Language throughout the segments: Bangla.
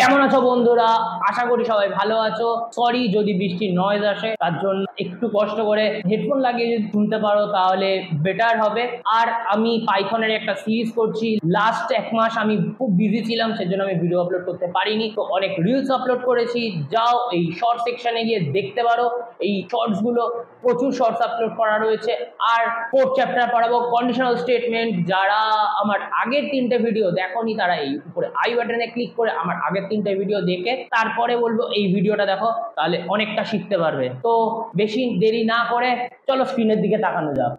কেমন আছো বন্ধুরা? আশা করি সবাই ভালো আছো। সরি যদি বৃষ্টির নয়েজ আসে, তার জন্য একটু কষ্ট করে হেডফোন লাগিয়ে যদি শুনতে পারো তাহলে বেটার হবে। আর আমি পাইথনের একটা সিরিজ করছি। লাস্ট এক মাস আমি খুব বিজি ছিলাম, সেজন্য আমি ভিডিও আপলোড করতে পারিনি। তো অনেক রিলস আপলোড করেছি, যাও এই শর্ট সেকশনে গিয়ে দেখতে পারো। এই শর্টস গুলো প্রচুর শর্টস আপলোড করা রয়েছে। আর 4th চ্যাপ্টার পড়াবো কন্ডিশনাল স্টেটমেন্ট। যারা আমার আগের 3টে ভিডিও দেখোনি তারা এই উপরে আই বাটনে ক্লিক করে আমার আগের 3টে ভিডিও দেখে তারপরে বলবো এই ভিডিওটা দেখো, তাহলে অনেকটা শিখতে পারবে। তো বেশি দেরি না করে চলো স্ক্রিনের দিকে তাকানো যাক।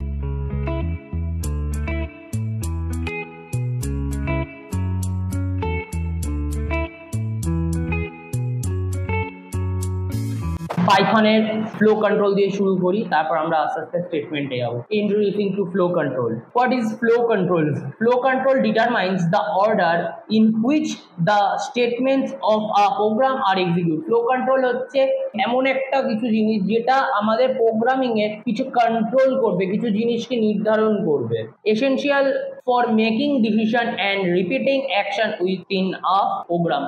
পাইথনের ফ্লো কন্ট্রোল দিয়ে শুরু করি, তারপর আমরা আস্তে আস্তে স্টেটমেন্টে যাব। Introducing to flow control. What is flow control? Flow control determines the order in which the statements of a program are execute. Flow control হচ্ছে এমন একটা কিছু জিনিস যেটা আমাদের প্রোগ্রামিং এর কিছু কন্ট্রোল করবে, কিছু জিনিসকে নির্ধারণ করবে। Essential for making decision and repeating action within a program.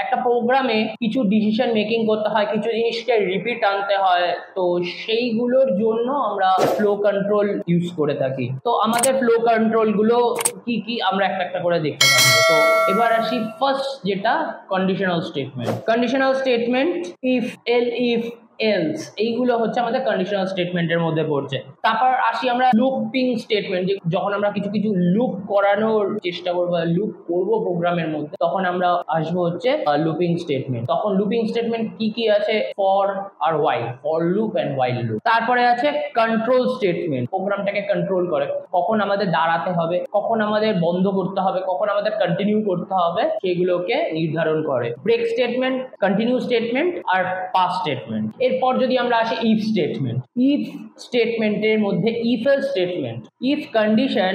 একটা প্রোগ্রামে কিছু ডিসিশন মেকিং করতে হয়, কিছু জিনিসকে রিপিট আনতে হয়, তো সেইগুলোর জন্য আমরা ফ্লো কন্ট্রোল ইউজ করে থাকি। তো আমাদের ফ্লো কন্ট্রোল গুলো কি কি আমরা একটা একটা করে দেখতে পাবো। তো এবার আসি ফার্স্ট, যেটা conditional statement. Conditional statement if, L if, else, এইগুলো হচ্ছে আমাদের কন্ডিশনাল স্টেটমেন্টের মধ্যে পড়ছে। তারপর আসি আমরা লুপিং স্টেটমেন্ট। যখন আমরা কিছু কিছু লুপ করানোর চেষ্টা করবো, লুপ করবো প্রোগ্রামের মধ্যে, তখন আমরা আসবো হচ্ছে লুপিং স্টেটমেন্ট। তখন লুপিং স্টেটমেন্ট কি কি আছে? ফর আর while, for loop and while loop. তারপরে আছে কন্ট্রোল স্টেটমেন্ট, প্রোগ্রামটাকে কন্ট্রোল করে, কখন আমাদের দাঁড়াতে হবে, কখন আমাদের বন্ধ করতে হবে, কখন আমাদের কন্টিনিউ করতে হবে, সেগুলোকে নির্ধারণ করে। ব্রেক স্টেটমেন্ট, কন্টিনিউ স্টেটমেন্ট আর পাস স্টেটমেন্ট। এরপর যদি আমরা আসি ইফ স্টেটমেন্ট। ইফ স্টেটমেন্টের মধ্যে if else statement. If condition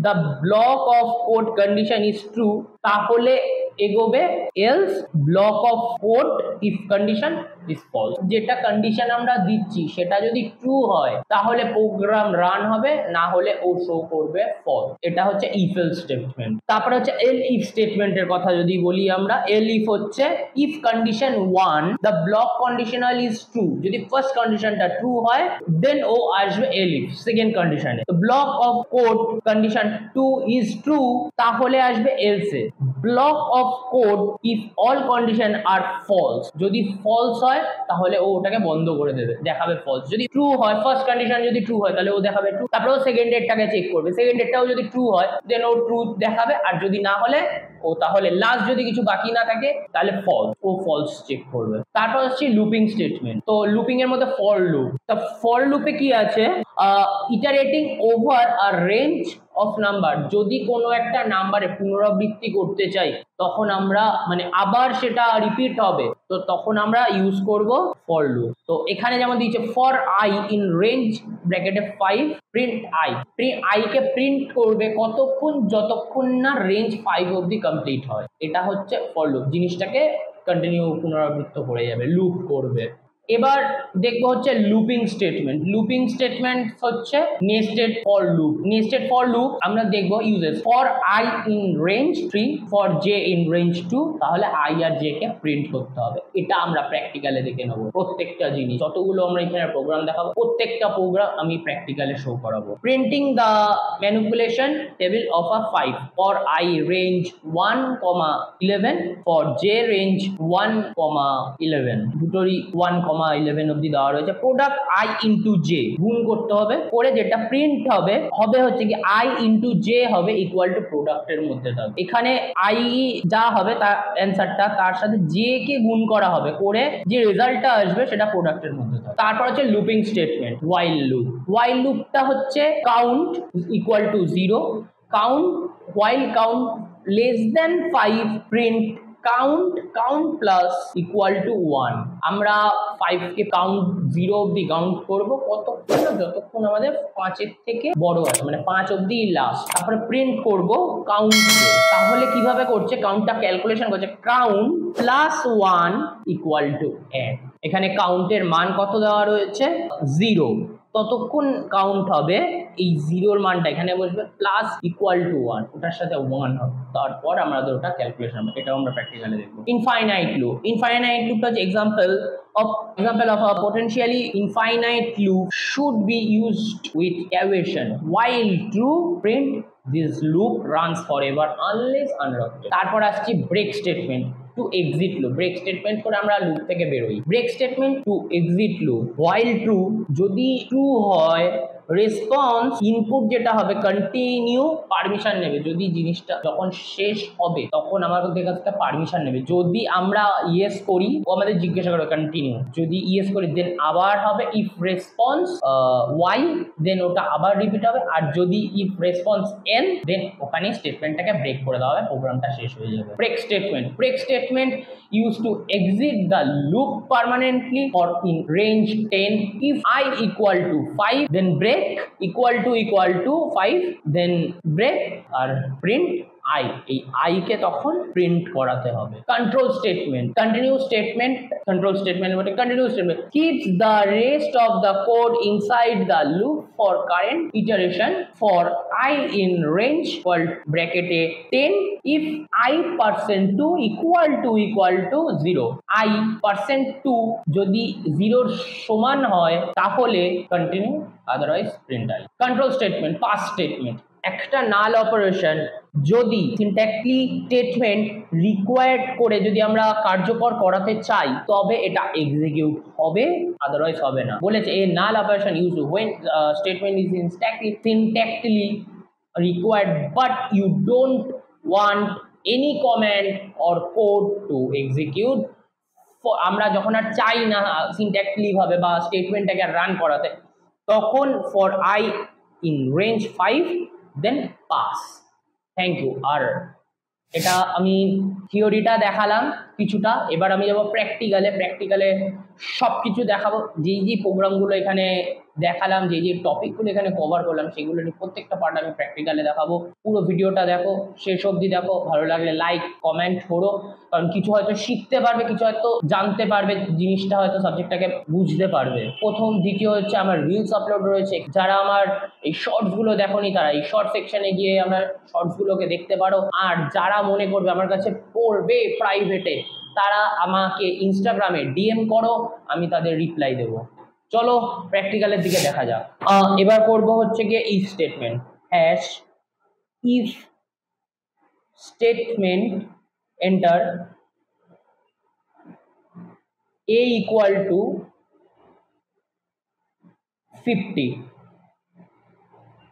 the block of code condition is true, তাহলে এগোবে, else block of code if condition is false. যেটা কন্ডিশন আমরা দিচ্ছি সেটা যদি ট্রু হয় তাহলে প্রোগ্রাম রান হবে, না হলে ও শো করবে ফলস। এটা হচ্ছে ইফ এলস স্টেটমেন্ট। তারপরে হচ্ছে এল ইফ স্টেটমেন্টের কথা যদি বলি আমরা, এল ইফ হচ্ছে if condition 1 the block conditional is true. যদি ফার্স্ট কন্ডিশনটা ট্রু হয় দেন ও আসবে এল ইফ সেকেন্ড কন্ডিশনে। Block of code condition 2 is true, তাহলে আসবে এলস এ। Block of code if all condition are false, যদি ফলস হয় তাহলে ও ওটাকে বন্ধ করে দেবে, দেখাবে ফলস। যদি ট্রু হয়, ফার্স্ট কন্ডিশন যদি ট্রু হয় তাহলে ও দেখাবে ট্রু, তারপরে ও সেকেন্ড ডেটটাকে চেক করবে, সেকেন্ড ডেটটাও যদি ট্রু হয় দেন ও ট্রু দেখাবে, আর যদি না হলে ও তাহলে লাস্ট যদি কিছু বাকি না থাকে তাহলে ফলস, ও ফলস চেক করবে। তারপর হচ্ছে লুপিং স্টেটমেন্ট। তো লুপিং এর মধ্যে ফর লুপ। তো ফর লুপে কি আছে? Iterating over a range of number. যদি কোনো একটা নাম্বারে পুনরাবৃত্তি করতে চাই তখন আমরা মানে আবার সেটা রিপিট হবে, তো তখন আমরা ইউজ করব ফর লুপ। তো এখানে যেমন দিয়েছে ফর আই ইন রেঞ্জ ব্র্যাকেটে 5 প্রিন্ট আই। আই কে প্রিন্ট করবে কতক্ষণ? যতক্ষণ না রেঞ্জ 5 অবধি কমপ্লিট হয়। এটা হচ্ছে ফর লুপ, জিনিসটাকে কন্টিনিউ পুনরাবৃত্ত করে যাবে, লুপ করবে। এবার দেখবো হচ্ছে লুপিং স্টেটমেন্ট। লুপিং স্টেটমেন্ট হচ্ছে nested for loop. Nested for loop আমরা দেখবো uses for I in range 3 for J in range 2, তাহলে আই আর জে কে প্রিন্ট করতে হবে। এটা আমরা প্র্যাকটিক্যালে দেখে নেবো। প্রত্যেকটা জিনিস যতগুলো আমরা এখানে প্রোগ্রাম দেখাবো, প্রত্যেকটা প্রোগ্রাম আমি প্র্যাকটিক্যালে শো করাবো। Printing the manipulation table of a 5 for I range 1,11 for J range 1,11, দুটোরই 1,11 অব্দি দেওয়া রয়েছে। প্রোডাক্ট আই ইন্টু জে গুণ করতে হবে, করে যেটা প্রিন্ট হবে হবে হচ্ছে কি আই ইন্টু জে হবে ইকুয়াল টু প্রোডাক্টের মধ্যে থাকবে। এখানে আই যা হবে তার অ্যান্সারটা, তার সাথে জে কে গুণ করা হবে, করে যে রেজাল্টটা আসবে সেটা প্রোডাক্টের মধ্যে থাকবে। তারপর হচ্ছে looping statement, while loop. While লুপটা হচ্ছে count equal to 0, count while count less than 5 print count plus equal to 1। আমরা 5 কে কাউন্ট 0 অব্দি কাউন্ট করবো, কতক্ষণ? যতক্ষণ আমাদের 5 এর থেকে বড় আছে, মানে 5 অব্দি লাস্ট। তারপরে প্রিন্ট করব কাউন্ট। তাহলে কিভাবে করছে? কাউন্টটা ক্যালকুলেশন করছে, count plus 1 equal to add. এখানে কাউন্টের মান কত দেওয়া রয়েছে? 0। ততক্ষণ কাউন্ট হবে এই জিরোর মানটা এখানে বসবে প্লাস ইকুয়াল টু 1, ওটার সাথে 1 হবে, তারপর আমাদের ওটা ক্যালকুলেশন হবে। এটাও আমরা প্র্যাকটিক্যালি দেখব। ইনফাইনাইট লুপ, ইনফাইনাইট লুপটা হচ্ছে example of a potentially infinite loop should be used with causation while true print this loop runs forever unless unlocked। তারপর আসছে break statement to exit loop. Break statement করে আমরা লুপ থেকে বেরোই। Break statement to exit loop while true, যদি ট্রু হয় রেসপন্স ইনপুট যেটা হবে কন্টিনিউ পারমিশন নেবে। যদি জিনিসটা যখন শেষ হবে তখন আমাদের কাছ থেকে পারমিশন নেবে। যদি আমরা ইয়েস করি ও আমাদের জিজ্ঞাসা করবে কন্টিনিউ, যদি ইয়েস করি দেন আবার হবে ইফ রেসপন্স ওয়াই, দেন ওটা আবার রিপিট হবে। আর যদি ইফ রেসপন্স এন, দেন ওখানে স্টেটমেন্টটাকে ব্রেক করে দেওয়া হবে, প্রোগ্রামটা শেষ হয়ে যাবে। Break statement, break statement used to exit the loop permanently or in range 10 if I equal to 5 then break equal to 5 then break আর print I, এই I কে তখন প্রিন্ট করাতে হবে। Control statement, continue statement, control statement মানে continue statement keeps the rest of the code inside the loop for current iteration for I in range equal bracket a 10 if I%2 equal to 0, I%2 যদি 0 সমান হয় তাহলে continue, otherwise print I। Control statement, pass statement, একটা নাল অপারেশন যদি সিনট্যাক্টিক্যালি স্টেটমেন্ট রিকোয়ার্ড করে যদি আমরা কার্যকর করাতে চাই তবে এটা এক্সিকিউট হবে, আদারওয়াইজ হবে না। বলেছে a null operation use when statement is syntactically required but you don't want any command or code to execute। আমরা যখন আর চাই না সিনট্যাক্টিক্যালি ভাবে বা স্টেটমেন্টটাকে রান করাতে তখন for I in range 5 then pass। Thank you. আর এটা আমি থিওরিটা দেখালাম কিছুটা, এবার আমি যাবো প্র্যাকটিক্যালে সব কিছু দেখাবো। যেই প্রোগ্রামগুলো এখানে দেখালাম, যেই টপিকগুলো এখানে কভার করলাম সেগুলো নিয়ে প্রত্যেকটা পার্ট আমি প্র্যাকটিক্যালে দেখাবো। পুরো ভিডিওটা দেখো, শেষ অবধি দেখো, ভালো লাগলে লাইক কমেন্ট করো, কারণ কিছু হয়তো শিখতে পারবে, কিছু হয়তো জানতে পারবে, জিনিসটা হয়তো সাবজেক্টটাকে বুঝতে পারবে। প্রথম, দ্বিতীয় হচ্ছে আমার রিলস আপলোড রয়েছে, যারা আমার এই শর্টসগুলো দেখোনি তারা এই শর্ট সেকশনে গিয়ে আমার শর্টসগুলোকে দেখতে পারো। আর যারা মনে করবে আমার কাছে পড়বে প্রাইভেটে তারা আমাকে ইনস্টাগ্রামে ডিএম করো, আমি তাদের রিপ্লাই দেবো। চলো প্র্যাকটিক্যালের দিকে দেখা যাক। এবার করব হচ্ছে গিয়ে if statement, hash if statement enter a equal to 50,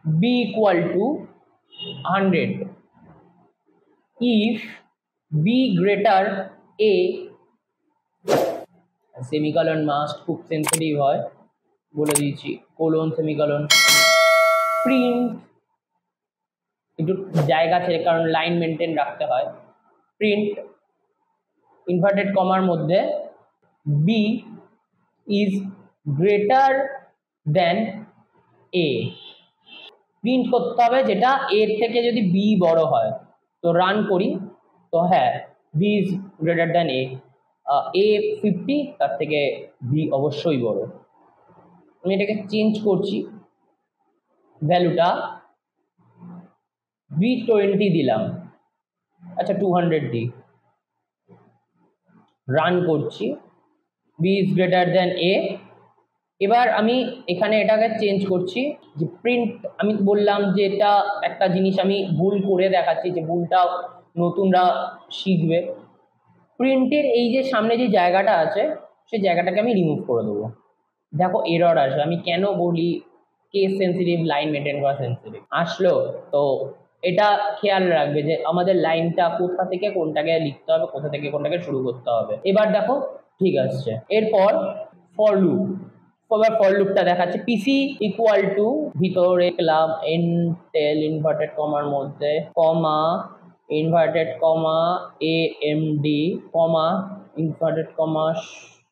b equal to 100, if b greater a, semicolon must খুব সেন্সিটিভ হয় বলে দিয়েছি, কোলন সেমিকলন, প্রিন্ট একটু জায়গা ছেড়ে কারণ লাইন মেনটেন রাখতে হয়, প্রিন্ট ইনভার্টেড কমার মধ্যে b is greater than a, print করতে হবে যেটা এর থেকে যদি b বড় হয়। তো রান করি, তো হ্যাঁ b is greater than a, a 50, তার থেকে b অবশ্যই বড়। আমি এটাকে চেঞ্জ করছি, ভ্যালুটা b 20 দিলাম, আচ্ছা 200 দিই, রান করছি, b is greater than a। এবার আমি এখানে এটাকে চেঞ্জ করছি যে প্রিন্ট, আমি বললাম যে এটা একটা জিনিস আমি ভুল করে দেখাচ্ছি, যে ভুলটা নতুনরা শিখবে। প্রিন্টের এই যে সামনে যে জায়গাটা আছে সেই জায়গাটাকে আমি রিমুভ করে দেবো। দেখো এরর আসে, আমি কেন বলি কেস সেন্সিটিভ, লাইন মেনটেন করা সেন্সিটিভ আসলো। তো এটা খেয়াল রাখবে যে আমাদের লাইনটা কোথা থেকে কোনটাকে লিখতে হবে, কোথা থেকে কোনটাকে শুরু করতে হবে। এবার দেখো ঠিক আসছে। এরপর ফর লুপ, ফর লুপটা দেখাচ্ছে পিসি ইকুয়াল টু, ভিতরে লিখলাম এনটেল ইনভার্টেড কমার মধ্যে comma inverted comma AMD comma inverted কমার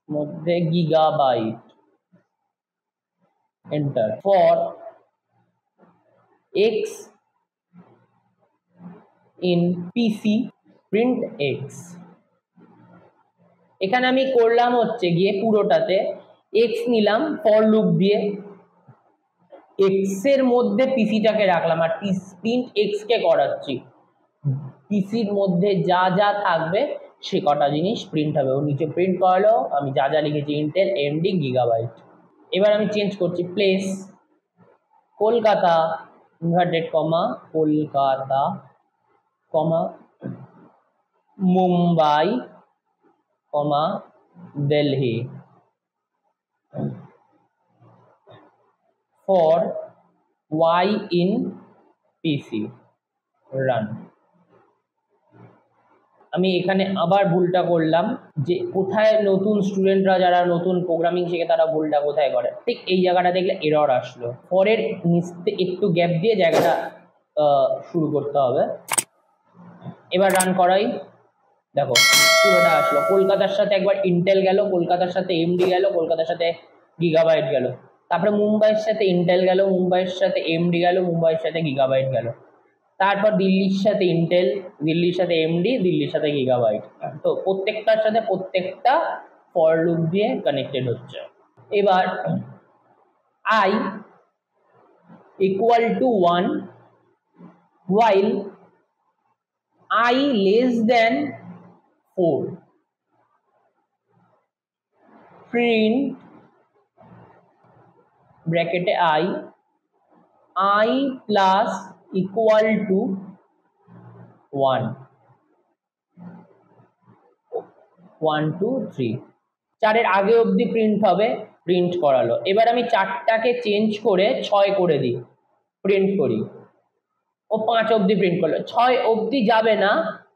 মধ্যে gigabyte, enter. For x in PC print x, এখানে আমি করলাম হচ্ছে গিয়ে পুরোটাতে x নিলাম ফর লুপ দিয়ে, এক্স এর মধ্যে পিসিটাকে রাখলাম আর প্রিন্ট এক্স কে করাচ্ছি, পিসির মধ্যে যা যা থাকবে সে কটা জিনিস প্রিন্ট হবে। ওর নিচে প্রিন্ট করালো, আমি যা যা লিখেছি ইন্টেল এমডি গিগাবাইট। এবার আমি চেঞ্জ করছি place Kolkata inverted comma Kolkata comma Mumbai comma Delhi for y in PC run। আমি এখানে আবার ভুলটা করলাম যে কোথায় নতুন স্টুডেন্টরা যারা নতুন প্রোগ্রামিং শেখে তারা ভুলটা কোথায় করে, ঠিক এই জায়গাটা দেখলে এরর আসলো, পরের নিচে একটু গ্যাপ দিয়ে জায়গাটা শুরু করতে হবে। এবার রান করাই, দেখো পুরোটা আসলো, কলকাতার সাথে একবার ইন্টেল গেল, কলকাতার সাথে এমডি গেল, কলকাতার সাথে গিগাবাইট গেল, তারপরে মুম্বাইয়ের সাথে ইন্টেল গেল, মুম্বাইয়ের সাথে এমডি গেল, মুম্বাইয়ের সাথে গিগাবাইট গেল, তারপর দিল্লির সাথে ইন্টেল, দিল্লির সাথে এমডি, দিল্লির সাথে গিগাবাইট। তো প্রত্যেকটার সাথে প্রত্যেকটা ফর লুপ দিয়ে কানেক্টেড হচ্ছে। এবার i equal to 1 while i less than 4 print bracket I plus equal to 1 1 2 3 4 এর আগে অবধি প্রিন্ট হবে, প্রিন্ট করালো। এবার আমি 4টাকে চেঞ্জ করে 6 করে দিই, প্রিন্ট করি, ও 5 অবধি প্রিন্ট করলো। 6 অবধি যাবে না,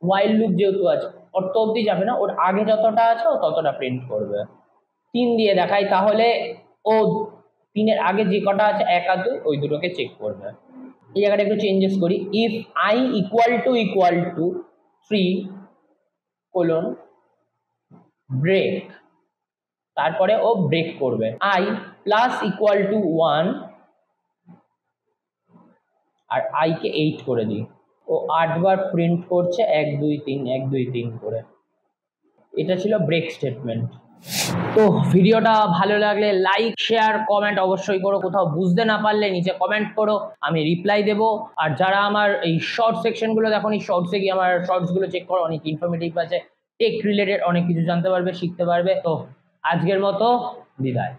ওয়াইল লুপ যেহেতু আছে অত অবধি যাবে না, ওর আগে যতটা আছে ও ততটা প্রিন্ট করবে। 3 দিয়ে দেখাই, তাহলে ও 3 এর আগে যে কটা আছে 1 আর 2 ওই দুটোকে চেক করবে। এই জায়গাটা একটু চেঞ্জেস করি, if i equal to 3 colon break, তারপরে ও ব্রেক করবে, i প্লাস ইকুয়াল টু 1 আর i কে 8 করে দিই, ও 8 বার প্রিন্ট করছে 1 2 3 1 2 3 করে। এটা ছিল ব্রেক স্টেটমেন্ট। তো ভিডিওটা ভালো লাগলে লাইক শেয়ার কমেন্ট অবশ্যই করো, কোথাও বুঝতে না পারলে নিচে কমেন্ট করো, আমি রিপ্লাই দেবো। আর যারা আমার এই শর্ট সেকশনগুলো দেখো, শর্টসে গিয়ে আমার শর্টসগুলো চেক করো, অনেক ইনফরমেটিভ আছে, টেক রিলেটেড অনেক কিছু জানতে পারবে, শিখতে পারবে। তো আজকের মতো বিদায়।